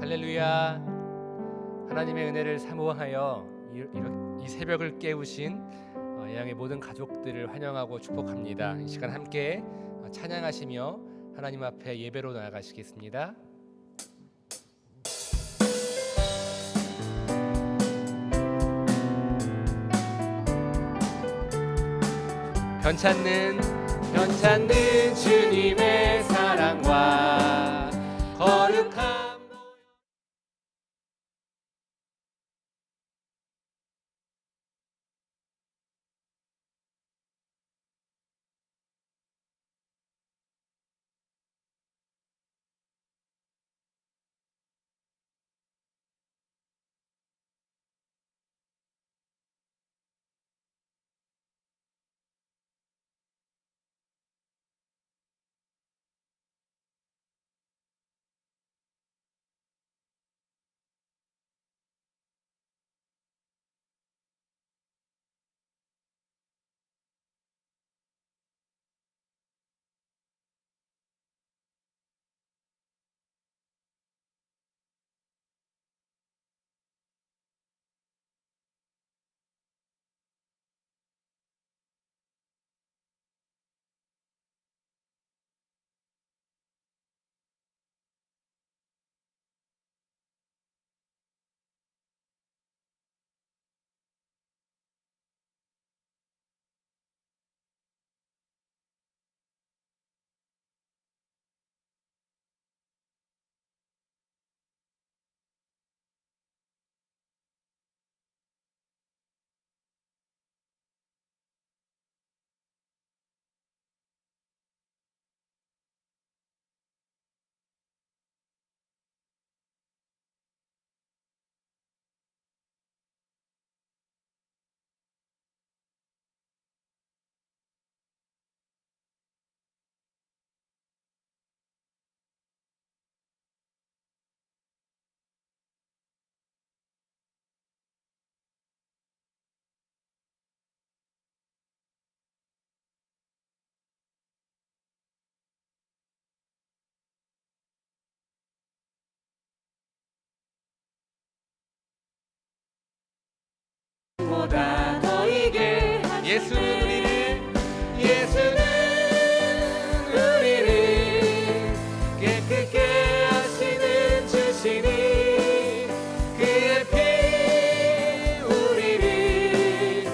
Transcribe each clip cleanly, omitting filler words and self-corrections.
할렐루야. 하나님의 은혜를 사모하여 이 새벽을 깨우신 예양의 모든 가족들을 환영하고 축복합니다. 이 시간 함께 찬양하시며 하나님 앞에 예배로 나아가시겠습니다. 변찮는 주님의 사랑과 거룩함. 보다 너에게 예수는 우리를 깨끗게 하시는 주시니 그의 피 우리를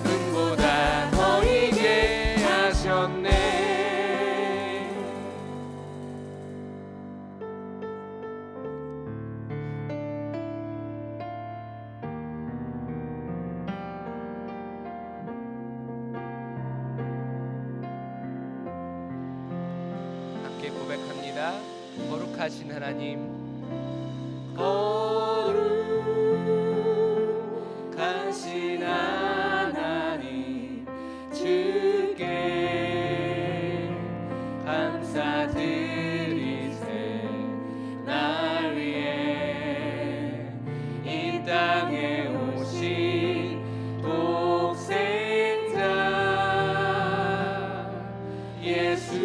눈보다 너에게 하셨네. 고백합니다. 거룩하신 하나님, 거룩하신 하나님, 주께 감사드리세. 날 위해 이 땅에 오신 독생자 예수,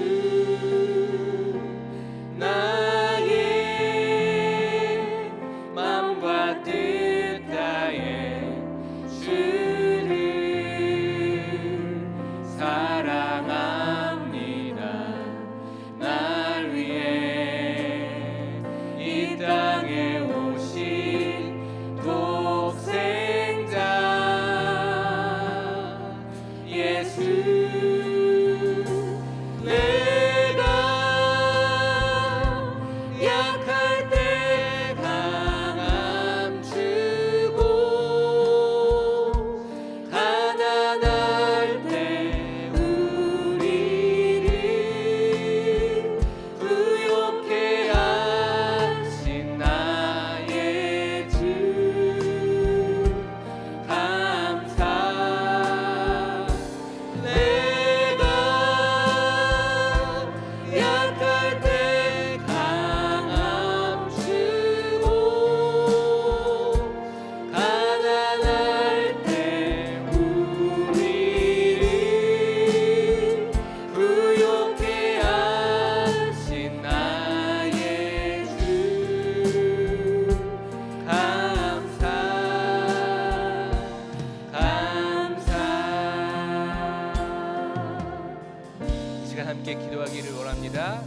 함께 기도하기를 원합니다.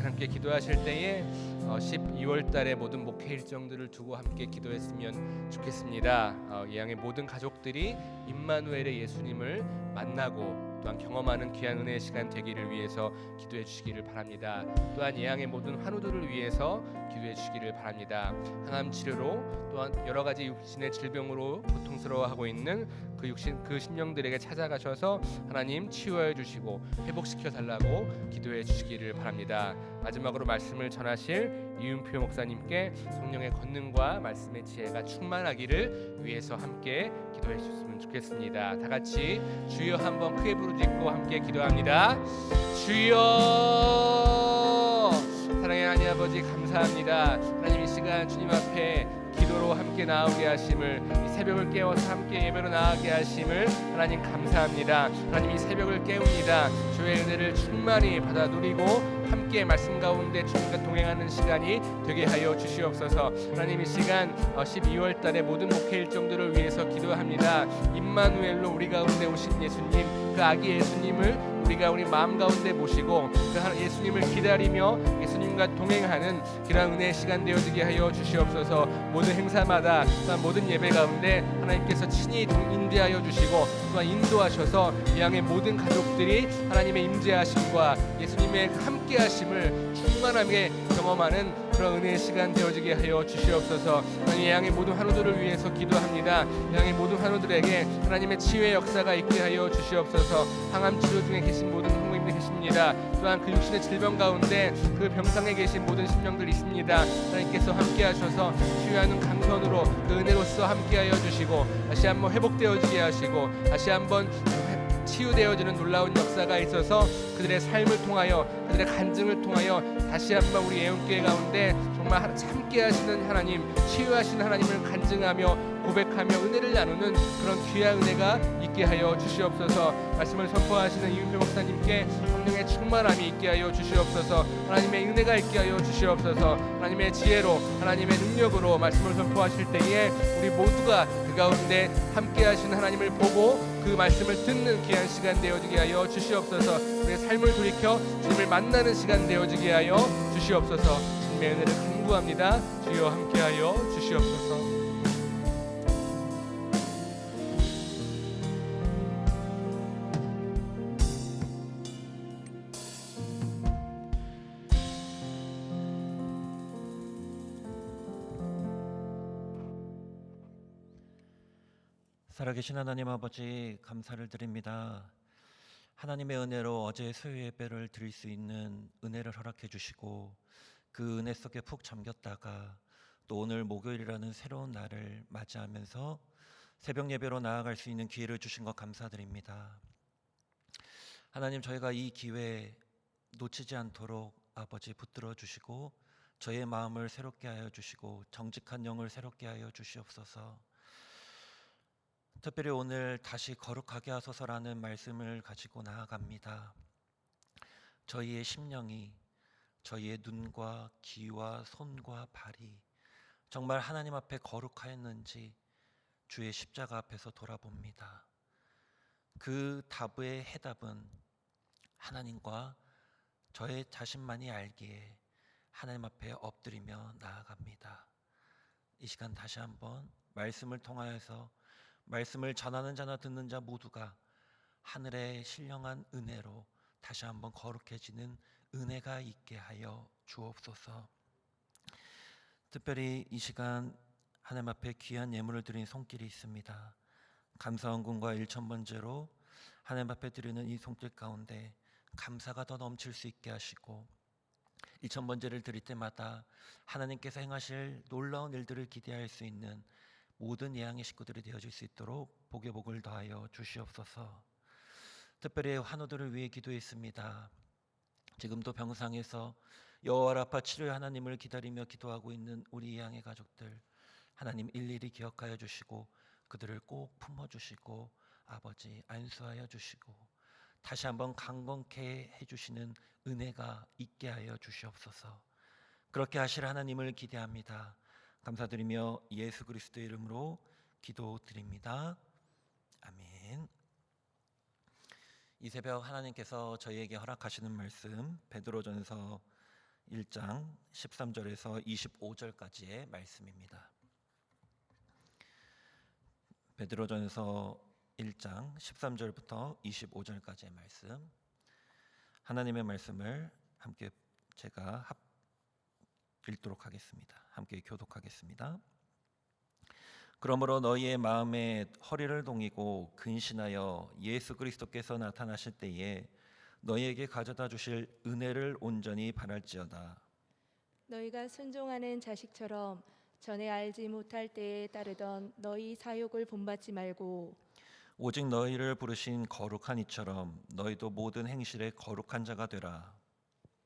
함께 기도하실 때에 12월 달에 모든 목회 일정들을 두고 함께 기도했으면 좋겠습니다. 이 양의 모든 가족들이 임마누엘의 예수님을 만나고 또한 경험하는 귀한 은혜의 시간 되기를 위해서 기도해 주시기를 바랍니다. 또한 예양의 모든 환우들을 위해서 기도해 주시기를 바랍니다. 항암 치료로 또한 여러 가지 육신의 질병으로 고통스러워하고 있는 그 심령들에게 찾아가셔서 하나님 치유해 주시고 회복시켜 달라고 기도해 주시기를 바랍니다. 마지막으로 말씀을 전하실 이윤표 목사님께 성령의 권능과 말씀의 지혜가 충만하기를 위해서 함께 기도해 주셨으면 좋겠습니다. 다 같이 주여 한번 크게 부르짖고 함께 기도합니다. 주여. 사랑의 하나님 아버지 감사합니다. 하나님 이 시간 주님 앞에 기도로 함께 나오게 하심을, 이 새벽을 깨워서 함께 예배로 나가게 하심을 하나님 감사합니다. 하나님 이 새벽을 깨웁니다. 주의 은혜를 충만히 받아 누리고 함께 말씀 가운데 주님과 동행하는 시간이 되게 하여 주시옵소서. 하나님 이 시간 12월 달에 모든 목회 일정들을 위해서 기도합니다. 임마누엘로 우리 가운데 오신 예수님, 그 아기 예수님을 우리가 우리 마음 가운데 모시고 그 예수님을 기다리며 예수님과 동행하는 그런 은혜의 시간 되어지게 하여 주시옵소서. 모든 행사마다 또한 모든 예배 가운데 하나님께서 친히 인도하여 주시고 또한 인도하셔서 이 양의 모든 가족들이 하나님의 임재하심과 예수님의 함께하심을 충만하게 경험하는 그런 은혜의 시간 되어지게 하여 주시옵소서. 이 양의 모든 환우들을 위해서 기도합니다. 이 양의 모든 환우들에게 하나님의 치유의 역사가 있게 하여 주시옵소서. 항암 치료 중에 계신 모든 성도님들 계십니다. 또한 그 육신의 질병 가운데 그 병상에 계신 모든 심령들 있습니다. 하나님께서 함께하셔서 치유하는 강선으로 그 은혜로서 함께하여 주시고 다시 한번 회복되어지게 하시고 다시 한번 치유되어지는 놀라운 역사가 있어서 그들의 삶을 통하여 그들의 간증을 통하여 다시 한번 우리 애원교회 가운데 정말 함께 하시는 하나님, 치유하시는 하나님을 간증하며 고백하며 은혜를 나누는 그런 귀한 은혜가 있게 하여 주시옵소서. 말씀을 선포하시는 이윤표 목사님께 성령의 충만함이 있게 하여 주시옵소서. 하나님의 은혜가 있게 하여 주시옵소서. 하나님의 지혜로 하나님의 능력으로 말씀을 선포하실 때에 우리 모두가 그 가운데 함께 하시는 하나님을 보고 그 말씀을 듣는 귀한 시간 되어지게 하여 주시옵소서. 우리의 삶을 돌이켜 주님을 만나는 시간 되어지게 하여 주시옵소서. 주님의 은혜를 간구합니다. 주여 함께하여 주시옵소서. 살아계신 하나님 아버지 감사를 드립니다. 하나님의 은혜로 어제 수요 예배를 드릴 수 있는 은혜를 허락해 주시고 그 은혜 속에 푹 잠겼다가 또 오늘 목요일이라는 새로운 날을 맞이하면서 새벽 예배로 나아갈 수 있는 기회를 주신 것 감사드립니다. 하나님, 저희가 이 기회 놓치지 않도록 아버지 붙들어 주시고 저의 마음을 새롭게 하여 주시고 정직한 영을 새롭게 하여 주시옵소서. 특별히 오늘 다시 거룩하게 하소서라는 말씀을 가지고 나아갑니다. 저희의 심령이, 저희의 눈과 귀와 손과 발이 정말 하나님 앞에 거룩하였는지 주의 십자가 앞에서 돌아봅니다. 그 답의 해답은 하나님과 저의 자신만이 알기에 하나님 앞에 엎드리며 나아갑니다. 이 시간 다시 한번 말씀을 통하여서 말씀을 전하는 자나 듣는 자 모두가 하늘의 신령한 은혜로 다시 한번 거룩해지는 은혜가 있게 하여 주옵소서. 특별히 이 시간 하나님 앞에 귀한 예물을 드린 손길이 있습니다. 감사원금과 일천번제로 하나님 앞에 드리는 이 손길 가운데 감사가 더 넘칠 수 있게 하시고 일천번제를 드릴 때마다 하나님께서 행하실 놀라운 일들을 기대할 수 있는 모든 예양의 식구들이 되어질 수 있도록 복의 복을 더하여 주시옵소서. 특별히 환우들을 위해 기도했습니다. 지금도 병상에서 여호와 라파 치료의 하나님을 기다리며 기도하고 있는 우리 예양의 가족들 하나님 일일이 기억하여 주시고 그들을 꼭 품어주시고 아버지 안수하여 주시고 다시 한번 강건케 해주시는 은혜가 있게 하여 주시옵소서. 그렇게 하실 하나님을 기대합니다. 감사드리며 예수 그리스도의 이름으로 기도드립니다. 아멘. 이 새벽 하나님께서 저희에게 허락하시는 말씀 베드로전서 1장 13절에서 25절까지의 말씀입니다. 베드로전서 1장 13절부터 25절까지의 말씀, 하나님의 말씀을 함께 제가 읽도록 하겠습니다. 함께 교독하겠습니다. 그러므로 너희의 마음에 허리를 동이고 근신하여 예수 그리스도께서 나타나실 때에 너희에게 가져다 주실 은혜를 온전히 바랄지어다. 너희가 순종하는 자식처럼 전에 알지 못할 때에 따르던 너희 사욕을 본받지 말고 오직 너희를 부르신 거룩한 이처럼 너희도 모든 행실에 거룩한 자가 되라.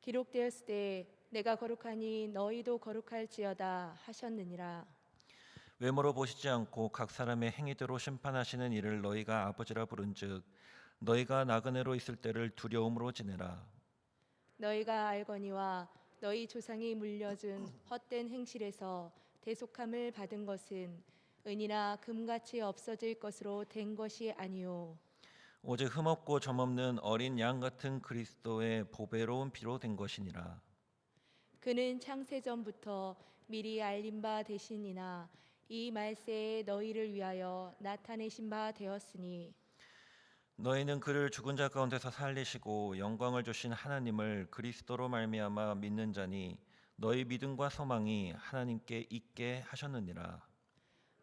기록되었을 때 내가 거룩하니 너희도 거룩할지어다 하셨느니라. 외모로 보시지 않고 각 사람의 행위대로 심판하시는 이를 너희가 아버지라 부른즉 너희가 나그네로 있을 때를 두려움으로 지내라. 너희가 알거니와 너희 조상이 물려준 헛된 행실에서 대속함을 받은 것은 은이나 금같이 없어질 것으로 된 것이 아니요 오직 흠없고 점없는 어린 양 같은 그리스도의 보배로운 피로 된 것이니라. 그는 창세전부터 미리 알린 바 되시니나 이 말세에 너희를 위하여 나타내신 바 되었으니 너희는 그를 죽은 자 가운데서 살리시고 영광을 주신 하나님을 그리스도로 말미암아 믿는 자니 너희 믿음과 소망이 하나님께 있게 하셨느니라.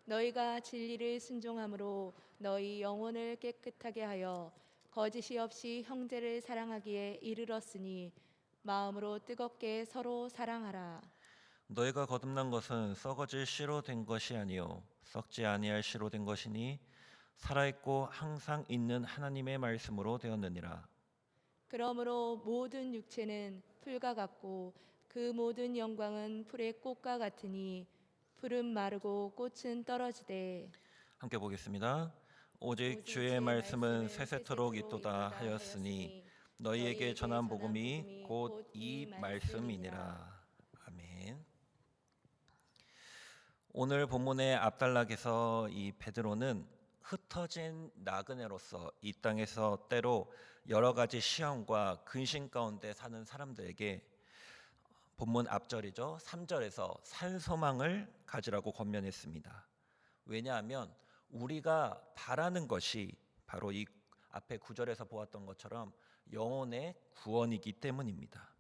너희가 진리를 순종함으로 너희 영혼을 깨끗하게 하여 거짓이 없이 형제를 사랑하기에 이르렀으니 마음으로 뜨겁게 서로 사랑하라. 너희가 거듭난 것은 썩어질 씨로 된 것이 아니요 썩지 아니할 씨로 된 것이니 살아있고 항상 있는 하나님의 말씀으로 되었느니라. 그러므로 모든 육체는 풀과 같고 그 모든 영광은 풀의 꽃과 같으니 풀은 마르고 꽃은 떨어지되 함께 보겠습니다. 오직 주의 말씀은 세세토록 있도다 하였으니 너희에게 전한 복음이 곧 이 말씀이니라. 아멘. 오늘 본문의 앞단락에서 이 베드로는 흩어진 나그네로서 이 땅에서 때로 여러 가지 시험과 근심 가운데 사는 사람들에게 본문 앞절이죠. 3절에서 산소망을 가지라고 권면했습니다. 왜냐하면 우리가 바라는 것이 바로 이 앞에 9절에서 보았던 것처럼 영혼의 구원이기 때문입니다.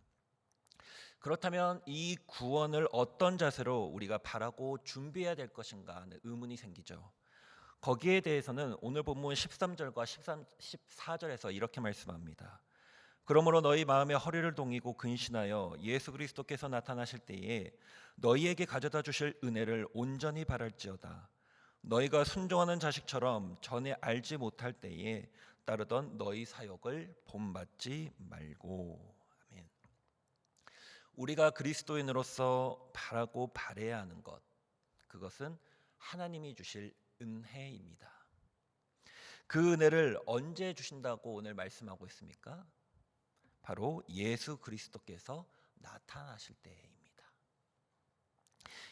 그렇다면 이 구원을 어떤 자세로 우리가 바라고 준비해야 될 것인가 하는 의문이 생기죠. 거기에 대해서는 오늘 본문 13절과 14절에서 이렇게 말씀합니다. 그러므로 너희 마음에 허리를 동이고 근신하여 예수 그리스도께서 나타나실 때에 너희에게 가져다 주실 은혜를 온전히 바랄지어다. 너희가 순종하는 자식처럼 전에 알지 못할 때에 따르던 너희 사역을 본받지 말고. 아멘. 우리가 그리스도인으로서 바라고 바라야 하는 것, 그것은 하나님이 주실 은혜입니다. 그 은혜를 언제 주신다고 오늘 말씀하고 있습니까? 바로 예수 그리스도께서 나타나실 때입니다.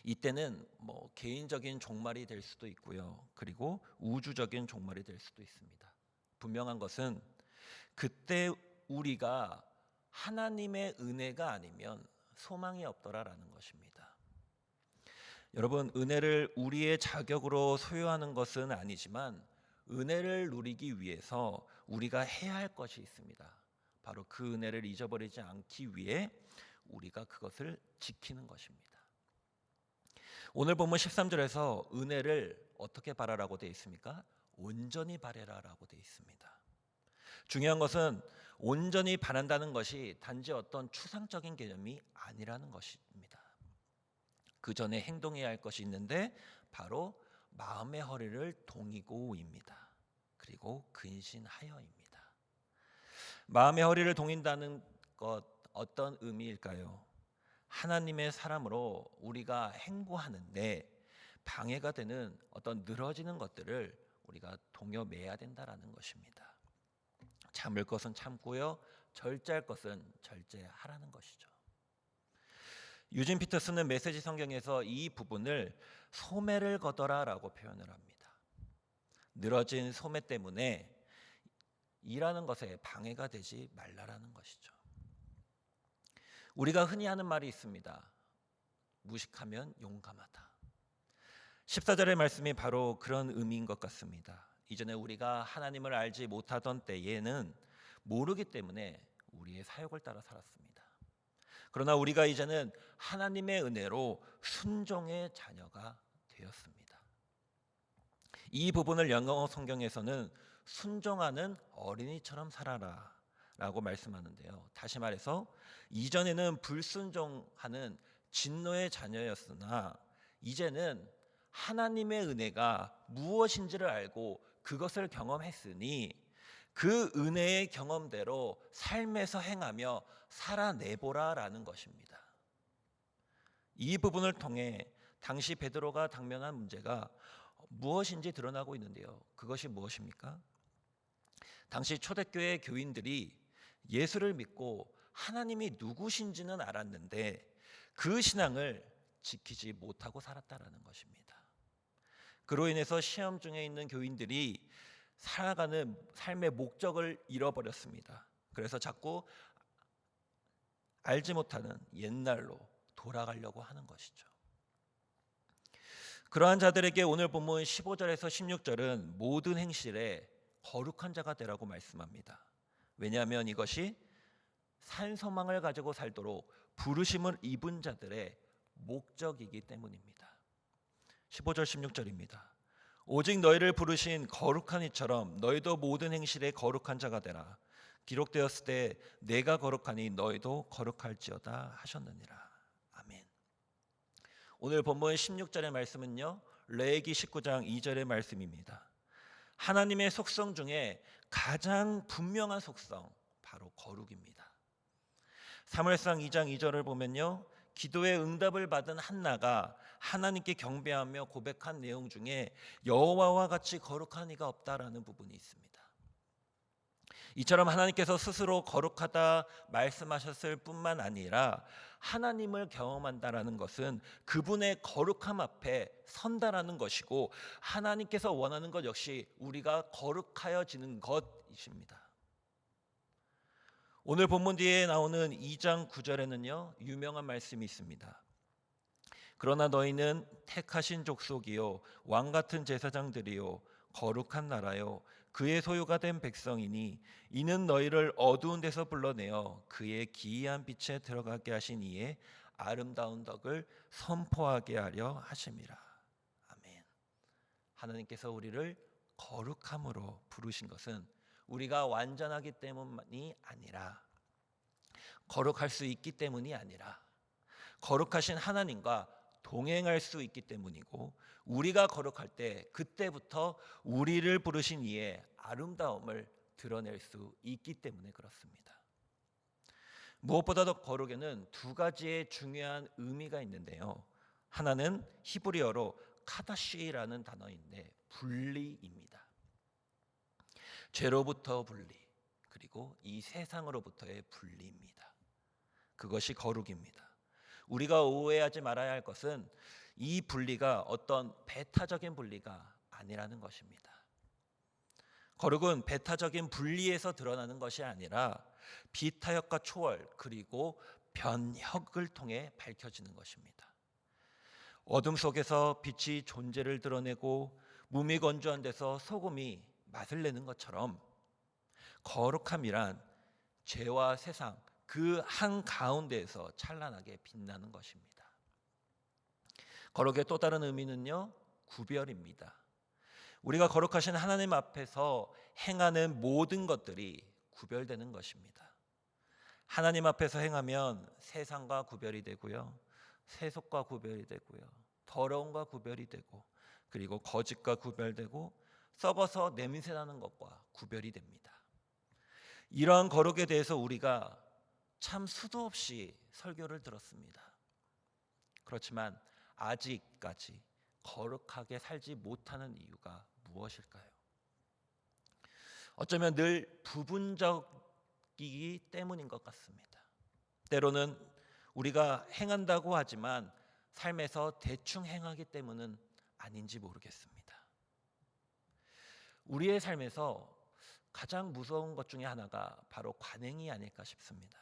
이때는 개인적인 종말이 될 수도 있고요. 그리고 우주적인 종말이 될 수도 있습니다. 분명한 것은 그때 우리가 하나님의 은혜가 아니면 소망이 없더라라는 것입니다. 여러분, 은혜를 우리의 자격으로 소유하는 것은 아니지만 은혜를 누리기 위해서 우리가 해야 할 것이 있습니다. 바로 그 은혜를 잊어버리지 않기 위해 우리가 그것을 지키는 것입니다. 오늘 본문 13절에서 은혜를 어떻게 바라라고 되어 있습니까? 온전히 바라라라고 되어 있습니다. 중요한 것은 온전히 바란다는 것이 단지 어떤 추상적인 개념이 아니라는 것입니다. 그 전에 행동해야 할 것이 있는데 바로 마음의 허리를 동이고입니다. 그리고 근신하여입니다. 마음의 허리를 동인다는 것 어떤 의미일까요? 하나님의 사람으로 우리가 행보하는데 방해가 되는 어떤 늘어지는 것들을 우리가 동여매야 된다라는 것입니다. 참을 것은 참고요, 절제할 것은 절제하라는 것이죠. 유진 피터스는 메시지 성경에서 이 부분을 소매를 걷어라라고 표현을 합니다. 늘어진 소매 때문에 일하는 것에 방해가 되지 말라라는 것이죠. 우리가 흔히 하는 말이 있습니다. 무식하면 용감하다. 14절의 말씀이 바로 그런 의미인 것 같습니다. 이전에 우리가 하나님을 알지 못하던 때에는 모르기 때문에 우리의 사욕을 따라 살았습니다. 그러나 우리가 이제는 하나님의 은혜로 순종의 자녀가 되었습니다. 이 부분을 영어 성경에서는 순종하는 어린이처럼 살아라 라고 말씀하는데요. 다시 말해서 이전에는 불순종하는 진노의 자녀였으나 이제는 하나님의 은혜가 무엇인지를 알고 그것을 경험했으니 그 은혜의 경험대로 삶에서 행하며 살아내보라라는 것입니다. 이 부분을 통해 당시 베드로가 당면한 문제가 무엇인지 드러나고 있는데요. 그것이 무엇입니까? 당시 초대교회 교인들이 예수를 믿고 하나님이 누구신지는 알았는데 그 신앙을 지키지 못하고 살았다라는 것입니다. 그로 인해서 시험 중에 있는 교인들이 살아가는 삶의 목적을 잃어버렸습니다. 그래서 자꾸 알지 못하는 옛날로 돌아가려고 하는 것이죠. 그러한 자들에게 오늘 본문 15절에서 16절은 모든 행실에 거룩한 자가 되라고 말씀합니다. 왜냐하면 이것이 산 소망을 가지고 살도록 부르심을 입은 자들의 목적이기 때문입니다. 15절 16절입니다. 오직 너희를 부르신 거룩한 이처럼 너희도 모든 행실에 거룩한 자가 되라. 기록되었을 때 내가 거룩하니 너희도 거룩할지어다 하셨느니라. 아멘. 오늘 본문 16절의 말씀은요, 레위기 19장 2절의 말씀입니다. 하나님의 속성 중에 가장 분명한 속성, 바로 거룩입니다. 사무엘상 2장 2절을 보면요, 기도의 응답을 받은 한나가 하나님께 경배하며 고백한 내용 중에 여호와와 같이 거룩한 이가 없다라는 부분이 있습니다. 이처럼 하나님께서 스스로 거룩하다 말씀하셨을 뿐만 아니라 하나님을 경험한다라는 것은 그분의 거룩함 앞에 선다라는 것이고 하나님께서 원하는 것 역시 우리가 거룩하여지는 것이십니다. 오늘 본문 뒤에 나오는 2장 9절에는요, 유명한 말씀이 있습니다. 그러나 너희는 택하신 족속이요 왕 같은 제사장들이요 거룩한 나라요 그의 소유가 된 백성이니 이는 너희를 어두운 데서 불러내어 그의 기이한 빛에 들어가게 하신 이의 아름다운 덕을 선포하게 하려 하심이라. 아멘. 하나님께서 우리를 거룩함으로 부르신 것은 우리가 완전하기 때문이 아니라, 거룩할 수 있기 때문이 아니라 거룩하신 하나님과 동행할 수 있기 때문이고, 우리가 거룩할 때 그때부터 우리를 부르신 이의 아름다움을 드러낼 수 있기 때문에 그렇습니다. 무엇보다도 거룩에는 두 가지의 중요한 의미가 있는데요. 하나는 히브리어로 카다시라는 단어인데 분리입니다. 죄로부터 분리, 그리고 이 세상으로부터의 분리입니다. 그것이 거룩입니다. 우리가 오해하지 말아야 할 것은 이 분리가 어떤 배타적인 분리가 아니라는 것입니다. 거룩은 배타적인 분리에서 드러나는 것이 아니라 비타협과 초월 그리고 변혁을 통해 밝혀지는 것입니다. 어둠 속에서 빛이 존재를 드러내고 무미건조한 데서 소금이 맛을 내는 것처럼 거룩함이란 죄와 세상 그 한가운데에서 찬란하게 빛나는 것입니다. 거룩의 또 다른 의미는요, 구별입니다. 우리가 거룩하신 하나님 앞에서 행하는 모든 것들이 구별되는 것입니다. 하나님 앞에서 행하면 세상과 구별이 되고요, 세속과 구별이 되고요, 더러움과 구별이 되고, 그리고 거짓과 구별되고, 썩어서 냄새나는 것과 구별이 됩니다. 이러한 거룩에 대해서 우리가 참 수도 없이 설교를 들었습니다. 그렇지만 아직까지 거룩하게 살지 못하는 이유가 무엇일까요? 어쩌면 늘 부분적이기 때문인 것 같습니다. 때로는 우리가 행한다고 하지만 삶에서 대충 행하기 때문은 아닌지 모르겠습니다. 우리의 삶에서 가장 무서운 것 중에 하나가 바로 관행이 아닐까 싶습니다.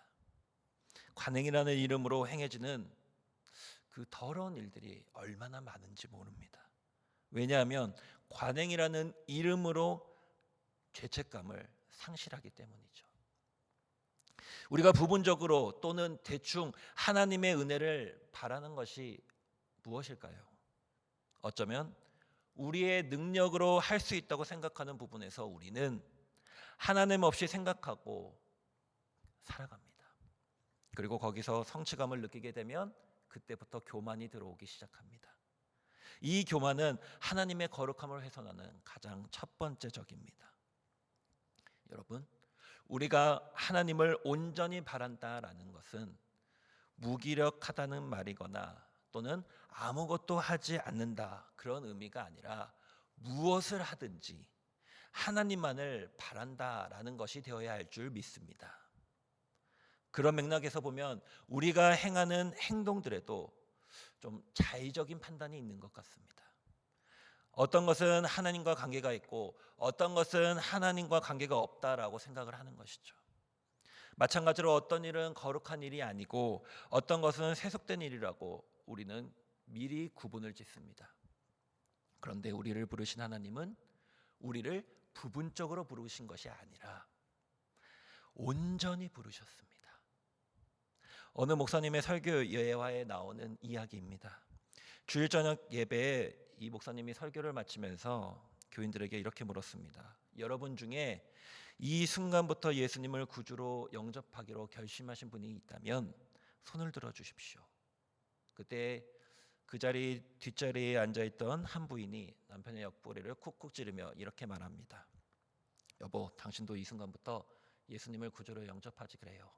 관행이라는 이름으로 행해지는 그 더러운 일들이 얼마나 많은지 모릅니다. 왜냐하면 관행이라는 이름으로 죄책감을 상실하기 때문이죠. 우리가 부분적으로 또는 대충 하나님의 은혜를 바라는 것이 무엇일까요? 어쩌면 우리의 능력으로 할 수 있다고 생각하는 부분에서 우리는 하나님 없이 생각하고 살아갑니다. 그리고 거기서 성취감을 느끼게 되면 그때부터 교만이 들어오기 시작합니다. 이 교만은 하나님의 거룩함을 훼손하는 가장 첫 번째 적입니다. 여러분, 우리가 하나님을 온전히 바란다라는 것은 무기력하다는 말이거나 또는 아무것도 하지 않는다 그런 의미가 아니라 무엇을 하든지 하나님만을 바란다라는 것이 되어야 할 줄 믿습니다. 그런 맥락에서 보면 우리가 행하는 행동들에도 좀 자의적인 판단이 있는 것 같습니다. 어떤 것은 하나님과 관계가 있고 어떤 것은 하나님과 관계가 없다라고 생각을 하는 것이죠. 마찬가지로 어떤 일은 거룩한 일이 아니고 어떤 것은 세속된 일이라고 우리는 미리 구분을 짓습니다. 그런데 우리를 부르신 하나님은 우리를 부분적으로 부르신 것이 아니라 온전히 부르셨습니다. 어느 목사님의 설교 예화에 나오는 이야기입니다. 주일 저녁 예배에 이 목사님이 설교를 마치면서 교인들에게 이렇게 물었습니다. 여러분 중에 이 순간부터 예수님을 구주로 영접하기로 결심하신 분이 있다면 손을 들어 주십시오. 그때 그 자리 뒷자리에 앉아있던 한 부인이 남편의 옆구리를 쿡쿡 찌르며 이렇게 말합니다. 여보, 당신도 이 순간부터 예수님을 구주로 영접하지 그래요.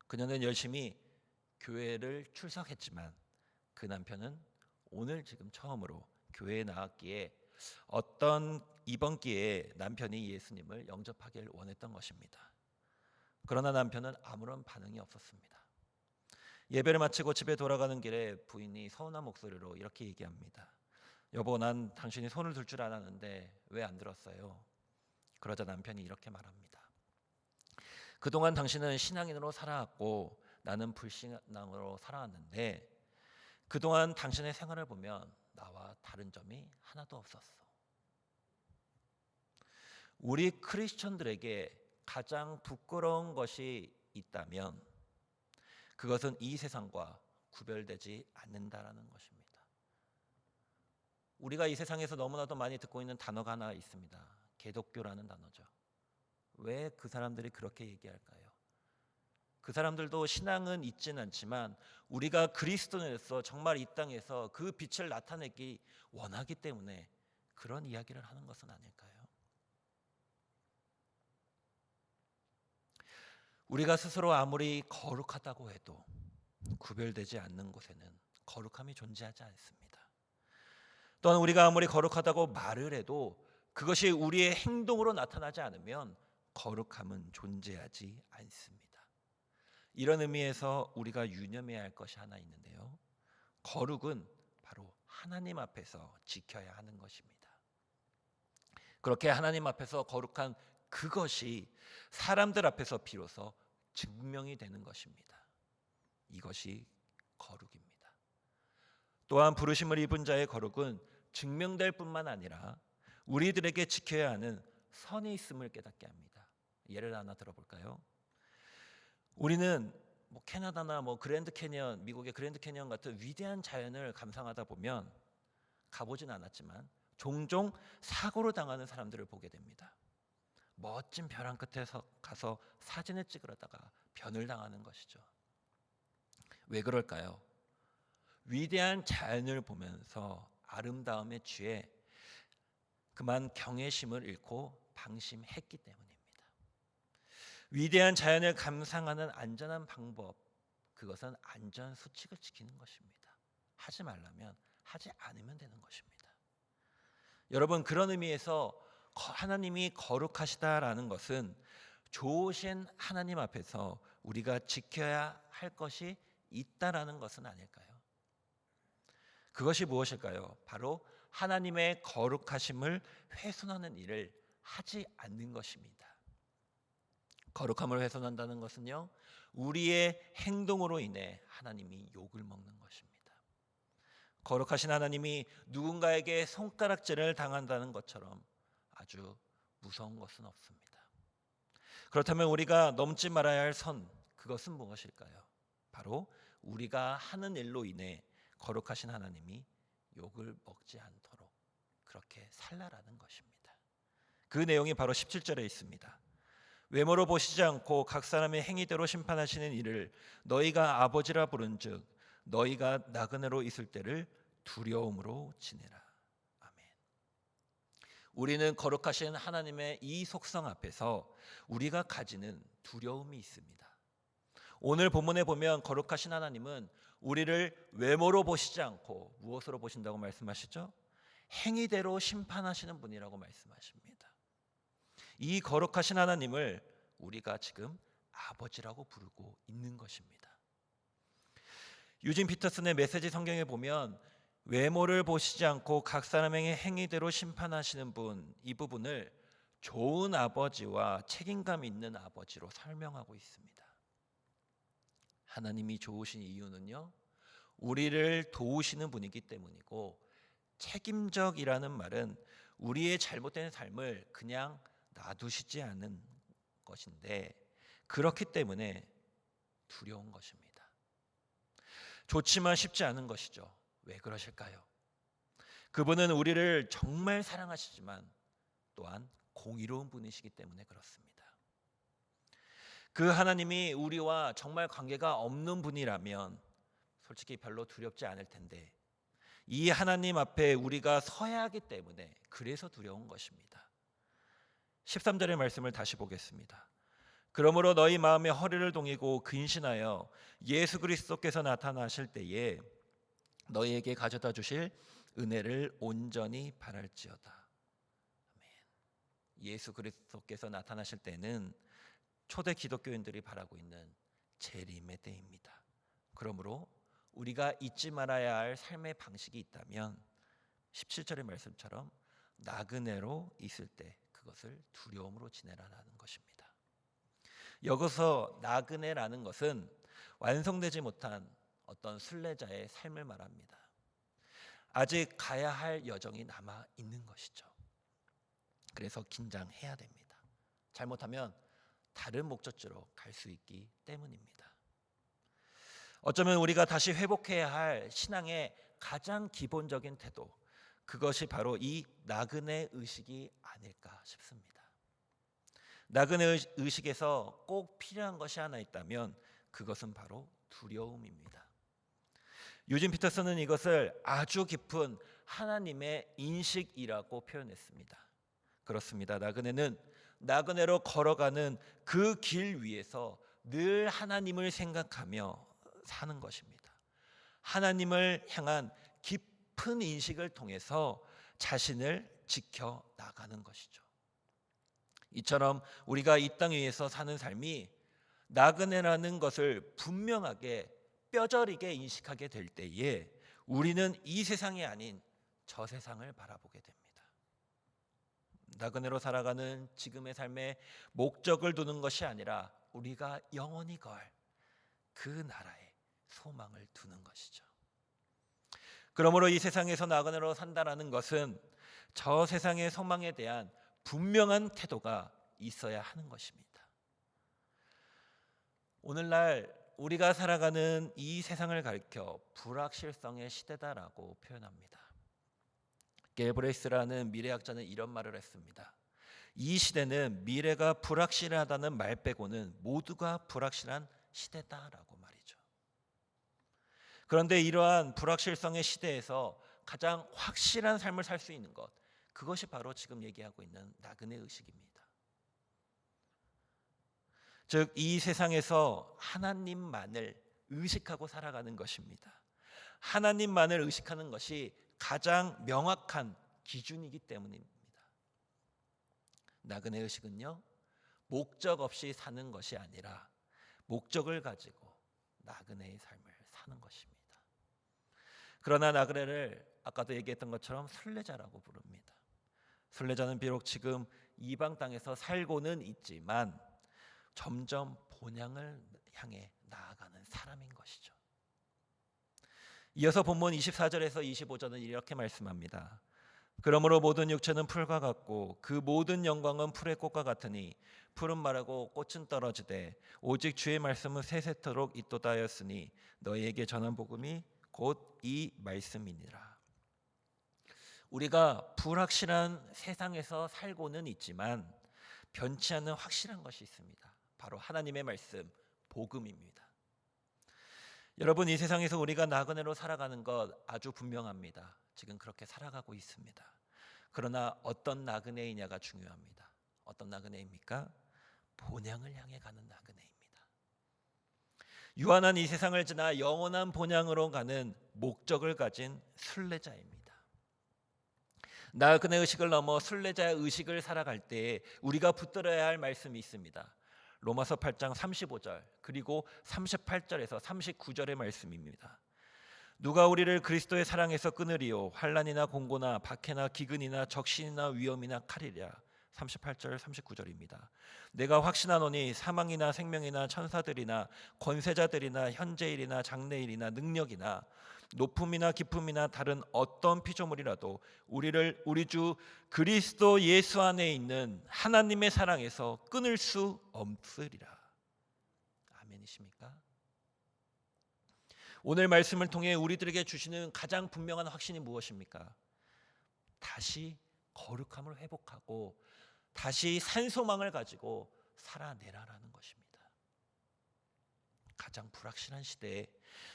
그녀는 열심히 교회를 출석했지만 그 남편은 오늘 지금 처음으로 교회에 나왔기에 어떤 이번 기회에 남편이 예수님을 영접하길 원했던 것입니다. 그러나 남편은 아무런 반응이 없었습니다. 예배를 마치고 집에 돌아가는 길에 부인이 서운한 목소리로 이렇게 얘기합니다. 여보, 난 당신이 손을 들 줄 알았는데 왜 안 들었어요? 그러자 남편이 이렇게 말합니다. 그동안 당신은 신앙인으로 살아왔고 나는 불신앙으로 살아왔는데 그동안 당신의 생활을 보면 나와 다른 점이 하나도 없었어. 우리 크리스천들에게 가장 부끄러운 것이 있다면 그것은 이 세상과 구별되지 않는다라는 것입니다. 우리가 이 세상에서 너무나도 많이 듣고 있는 단어가 하나 있습니다. 개독교라는 단어죠. 왜 그 사람들이 그렇게 얘기할까요? 그 사람들도 신앙은 있진 않지만 우리가 그리스도인으로서 정말 이 땅에서 그 빛을 나타내기 원하기 때문에 그런 이야기를 하는 것은 아닐까요? 우리가 스스로 아무리 거룩하다고 해도 구별되지 않는 곳에는 거룩함이 존재하지 않습니다. 또한 우리가 아무리 거룩하다고 말을 해도 그것이 우리의 행동으로 나타나지 않으면 거룩함은 존재하지 않습니다. 이런 의미에서 우리가 유념해야 할 것이 하나 있는데요. 거룩은 바로 하나님 앞에서 지켜야 하는 것입니다. 그렇게 하나님 앞에서 거룩한 그것이 사람들 앞에서 비로소 증명이 되는 것입니다. 이것이 거룩입니다. 또한 부르심을 입은 자의 거룩은 증명될 뿐만 아니라 우리들에게 지켜야 하는 선이 있음을 깨닫게 합니다. 예를 하나 들어볼까요? 우리는 캐나다나 그랜드 캐니언, 미국의 그랜드 캐니언 같은 위대한 자연을 감상하다 보면 가보진 않았지만 종종 사고를 당하는 사람들을 보게 됩니다. 멋진 벼랑 끝에 가서 사진을 찍으려다가 변을 당하는 것이죠. 왜 그럴까요? 위대한 자연을 보면서 아름다움에 취해 그만 경외심을 잃고 방심했기 때문입니다. 위대한 자연을 감상하는 안전한 방법, 그것은 안전 수칙을 지키는 것입니다. 하지 말라면 하지 않으면 되는 것입니다. 여러분, 그런 의미에서 하나님이 거룩하시다라는 것은 좋으신 하나님 앞에서 우리가 지켜야 할 것이 있다라는 것은 아닐까요? 그것이 무엇일까요? 바로 하나님의 거룩하심을 훼손하는 일을 하지 않는 것입니다. 거룩함을 훼손한다는 것은요, 우리의 행동으로 인해 하나님이 욕을 먹는 것입니다. 거룩하신 하나님이 누군가에게 손가락질을 당한다는 것처럼 아주 무서운 것은 없습니다. 그렇다면 우리가 넘지 말아야 할 선, 그것은 무엇일까요? 바로 우리가 하는 일로 인해 거룩하신 하나님이 욕을 먹지 않도록 그렇게 살라라는 것입니다. 그 내용이 바로 17절에 있습니다. 외모로 보시지 않고 각 사람의 행위대로 심판하시는 이를 너희가 아버지라 부른즉 너희가 나그네로 있을 때를 두려움으로 지내라. 아멘. 우리는 거룩하신 하나님의 이 속성 앞에서 우리가 가지는 두려움이 있습니다. 오늘 본문에 보면 거룩하신 하나님은 우리를 외모로 보시지 않고 무엇으로 보신다고 말씀하시죠? 행위대로 심판하시는 분이라고 말씀하십니다. 이 거룩하신 하나님을 우리가 지금 아버지라고 부르고 있는 것입니다. 유진 피터슨의 메시지 성경에 보면 외모를 보시지 않고 각 사람의 행위대로 심판하시는 분, 이 부분을 좋은 아버지와 책임감 있는 아버지로 설명하고 있습니다. 하나님이 좋으신 이유는요, 우리를 도우시는 분이기 때문이고, 책임적이라는 말은 우리의 잘못된 삶을 그냥 놔두시지 않은 것인데, 그렇기 때문에 두려운 것입니다. 좋지만 쉽지 않은 것이죠. 왜 그러실까요? 그분은 우리를 정말 사랑하시지만 또한 공의로운 분이시기 때문에 그렇습니다. 그 하나님이 우리와 정말 관계가 없는 분이라면 솔직히 별로 두렵지 않을 텐데, 이 하나님 앞에 우리가 서야 하기 때문에 그래서 두려운 것입니다. 13절의 말씀을 다시 보겠습니다. 그러므로 너희 마음에 허리를 동이고 근신하여 예수 그리스도께서 나타나실 때에 너희에게 가져다 주실 은혜를 온전히 바랄지어다. 아멘. 예수 그리스도께서 나타나실 때는 초대 기독교인들이 바라고 있는 재림의 때입니다. 그러므로 우리가 잊지 말아야 할 삶의 방식이 있다면 17절의 말씀처럼 나그네로 있을 때 그것을 두려움으로 지내라는 것입니다. 여기서 나그네라는 것은 완성되지 못한 어떤 순례자의 삶을 말합니다. 아직 가야 할 여정이 남아 있는 것이죠. 그래서 긴장해야 됩니다. 잘못하면 다른 목적지로 갈 수 있기 때문입니다. 어쩌면 우리가 다시 회복해야 할 신앙의 가장 기본적인 태도, 그것이 바로 이 나그네 의식이 아닐까 싶습니다. 나그네 의식에서 꼭 필요한 것이 하나 있다면 그것은 바로 두려움입니다. 유진 피터슨은 이것을 아주 깊은 하나님의 인식이라고 표현했습니다. 그렇습니다. 나그네는 나그네로 걸어가는 그 길 위에서 늘 하나님을 생각하며 사는 것입니다. 하나님을 향한 깊은 인식을 통해서 자신을 지켜 나가는 것이죠. 이처럼 우리가 이 땅 위에서 사는 삶이 나그네라는 것을 분명하게 뼈저리게 인식하게 될 때에 우리는 이 세상이 아닌 저 세상을 바라보게 됩니다. 나그네로 살아가는 지금의 삶에 목적을 두는 것이 아니라 우리가 영원히 걸 그 나라에 소망을 두는 것이죠. 그러므로 이 세상에서 나그네로 산다라는 것은 저 세상의 소망에 대한 분명한 태도가 있어야 하는 것입니다. 오늘날 우리가 살아가는 이 세상을 가리켜 불확실성의 시대다라고 표현합니다. 게브레스라는 미래학자는 이런 말을 했습니다. 이 시대는 미래가 불확실하다는 말 빼고는 모두가 불확실한 시대다라고 말이죠. 그런데 이러한 불확실성의 시대에서 가장 확실한 삶을 살 수 있는 것, 그것이 바로 지금 얘기하고 있는 나그네 의식입니다. 즉, 이 세상에서 하나님만을 의식하고 살아가는 것입니다. 하나님만을 의식하는 것이 가장 명확한 기준이기 때문입니다. 나그네 의식은요, 목적 없이 사는 것이 아니라 목적을 가지고 나그네의 삶을 사는 것입니다. 그러나 나그네를 아까도 얘기했던 것처럼 순례자라고 부릅니다. 순례자는 비록 지금 이방 땅에서 살고는 있지만 점점 본향을 향해 나아가는 사람인 것이죠. 이어서 본문 24절에서 25절은 이렇게 말씀합니다. 그러므로 모든 육체는 풀과 같고 그 모든 영광은 풀의 꽃과 같으니 풀은 마르고 꽃은 떨어지되 오직 주의 말씀은 세세토록 있도다 하였으니 너희에게 전한 복음이 곧 이 말씀이니라. 우리가 불확실한 세상에서 살고는 있지만 변치 않는 확실한 것이 있습니다. 바로 하나님의 말씀, 복음입니다. 여러분, 이 세상에서 우리가 나그네로 살아가는 것 아주 분명합니다. 지금 그렇게 살아가고 있습니다. 그러나 어떤 나그네이냐가 중요합니다. 어떤 나그네입니까? 본향을 향해 가는 나그네입니다. 유한한 이 세상을 지나 영원한 본향으로 가는 목적을 가진 순례자입니다. 나그네 의식을 넘어 순례자의 의식을 살아갈 때 우리가 붙들어야 할 말씀이 있습니다. 로마서 8장 35절 그리고 38절에서 39절의 말씀입니다. 누가 우리를 그리스도의 사랑에서 끊으리요 환난이나 공고나 박해나 기근이나 적신이나 위험이나 칼이랴. 38절 39절입니다. 내가 확신하노니 사망이나 생명이나 천사들이나 권세자들이나 현재일이나 장래일이나 능력이나 높음이나 깊음이나 다른 어떤 피조물이라도 우리를 우리 주 그리스도 예수 안에 있는 하나님의 사랑에서 끊을 수 없으리라. 아멘이십니까? 오늘 말씀을 통해 우리들에게 주시는 가장 분명한 확신이 무엇입니까? 다시 거룩함을 회복하고 다시 산소망을 가지고 살아내라라는 것입니다. 가장 불확실한 시대에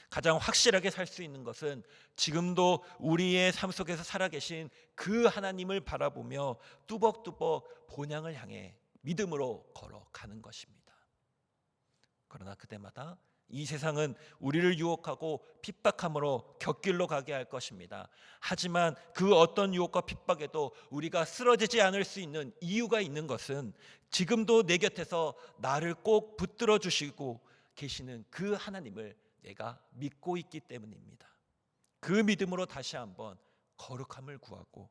가장 확실하게 살 수 있는 것은 지금도 우리의 삶 속에서 살아계신 그 하나님을 바라보며 뚜벅뚜벅 본향을 향해 믿음으로 걸어가는 것입니다. 그러나 그때마다 이 세상은 우리를 유혹하고 핍박함으로 곁길로 가게 할 것입니다. 하지만 그 어떤 유혹과 핍박에도 우리가 쓰러지지 않을 수 있는 이유가 있는 것은 지금도 내 곁에서 나를 꼭 붙들어 주시고 계시는 그 하나님을 내가 믿고 있기 때문입니다. 그 믿음으로 다시 한번 거룩함을 구하고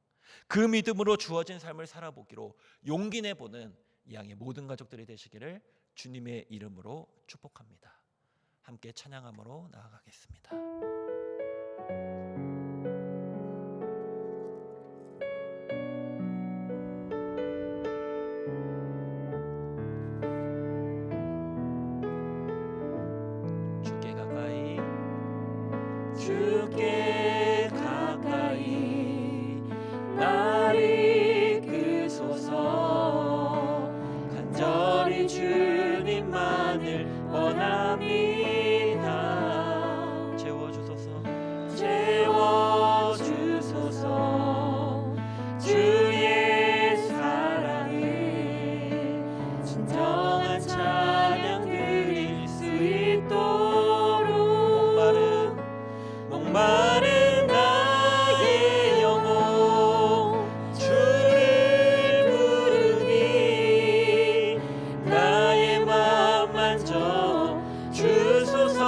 그 믿음으로 주어진 삶을 살아보기로 용기 내보는 이 양의 모든 가족들이 되시기를 주님의 이름으로 축복합니다. 함께 찬양함으로 나아가겠습니다. 주께 가까이 주께 가까이 나를 이끄소서 간절히 주님만을 원합니다. 채워주소서 주의 사랑을 진정한 찬양 드릴 수 있도록 목마른 나의 영혼 주를 부르니 나의 맘 만져 주소서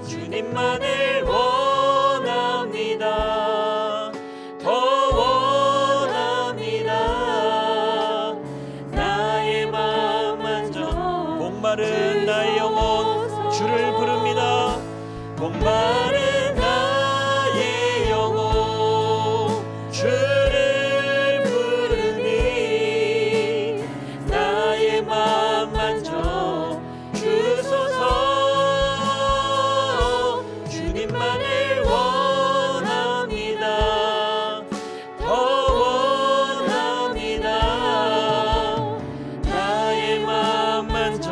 주님만을 원합니다. 더 원합니다. 나의 맘 만져 목마른 나의 영혼 주를 부릅니다. 목마른 나의 영혼 주를 부르니 나의 맘 만져 주소서 주님만을 원합니다. 더 원합니다. 나의 맘 만져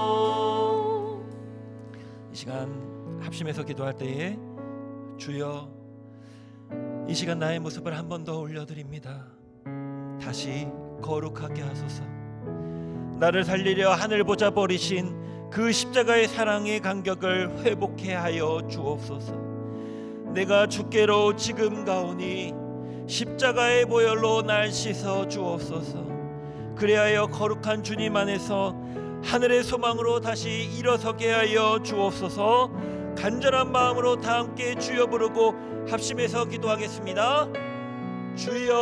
주소서. 이 시간 합심해서 기도할 때에 주여 이 시간 나의 모습을 한 번 더 올려드립니다. 다시 거룩하게 하소서. 나를 살리려 하늘 보자 버리신 그 십자가의 사랑의 간격을 회복해 하여 주옵소서. 내가 주께로 지금 가오니 십자가의 보혈로 날 씻어 주옵소서. 그리하여 거룩한 주님 안에서 하늘의 소망으로 다시 일어서게 하여 주옵소서. 간절한 마음으로 다 함께 주여 부르고 합심해서 기도하겠습니다. 주여.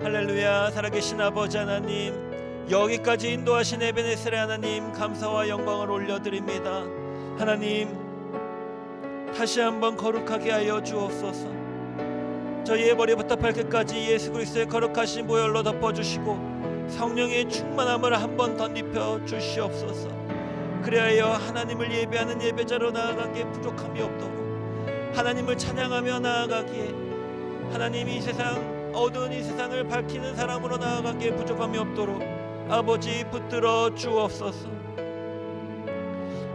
할렐루야. 살아계신 아버지 하나님, 여기까지 인도하신 에베네셀의 하나님, 감사와 영광을 올려드립니다. 하나님, 다시 한번 거룩하게 하여 주옵소서. 저희의 머리부터 발끝까지 예수 그리스도의 거룩하신 보혈로 덮어주시고 성령의 충만함을 한번 덧입혀 주시옵소서. 그리하여 하나님을 예배하는 예배자로 나아가기에 부족함이 없도록, 하나님을 찬양하며 나아가기에, 하나님 이 세상 어두운 이 세상을 밝히는 사람으로 나아가기에 부족함이 없도록 아버지 붙들어 주옵소서.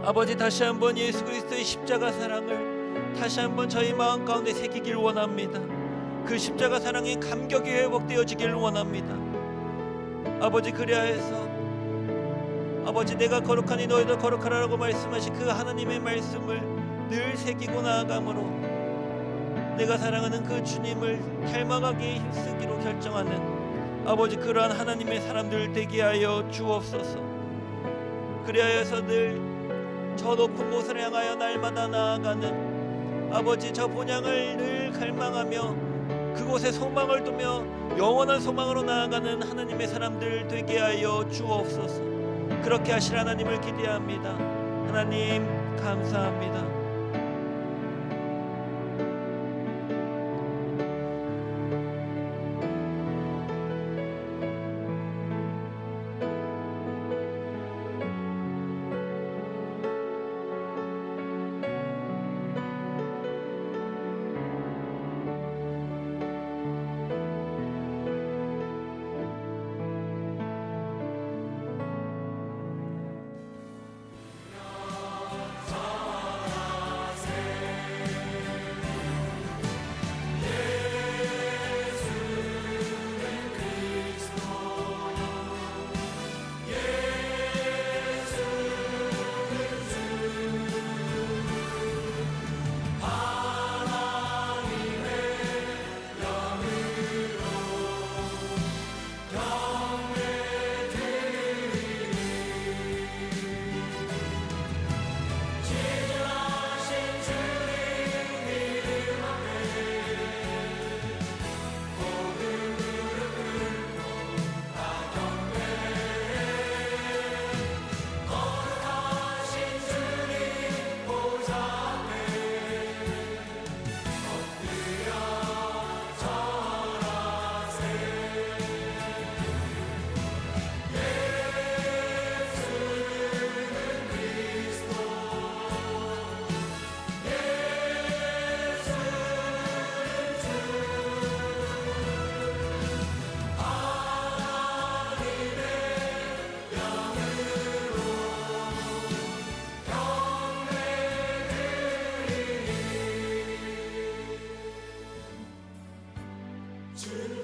아버지, 다시 한번 예수 그리스도의 십자가 사랑을 다시 한번 저희 마음 가운데 새기길 원합니다. 그 십자가 사랑의 감격이 회복되어지길 원합니다. 아버지, 그리하여서 아버지, 내가 거룩하니 너희도 거룩하라고 말씀하신 그 하나님의 말씀을 늘 새기고 나아감으로 내가 사랑하는 그 주님을 닮아가기에 힘쓰기로 결정하는 아버지, 그러한 하나님의 사람들 되게 하여 주옵소서. 그리하여서 늘 저 높은 곳을 향하여 날마다 나아가는 아버지, 저 본향을 늘 갈망하며 그곳에 소망을 두며 영원한 소망으로 나아가는 하나님의 사람들 되게 하여 주옵소서. 그렇게 하실 하나님을 기대합니다. 하나님 감사합니다. 주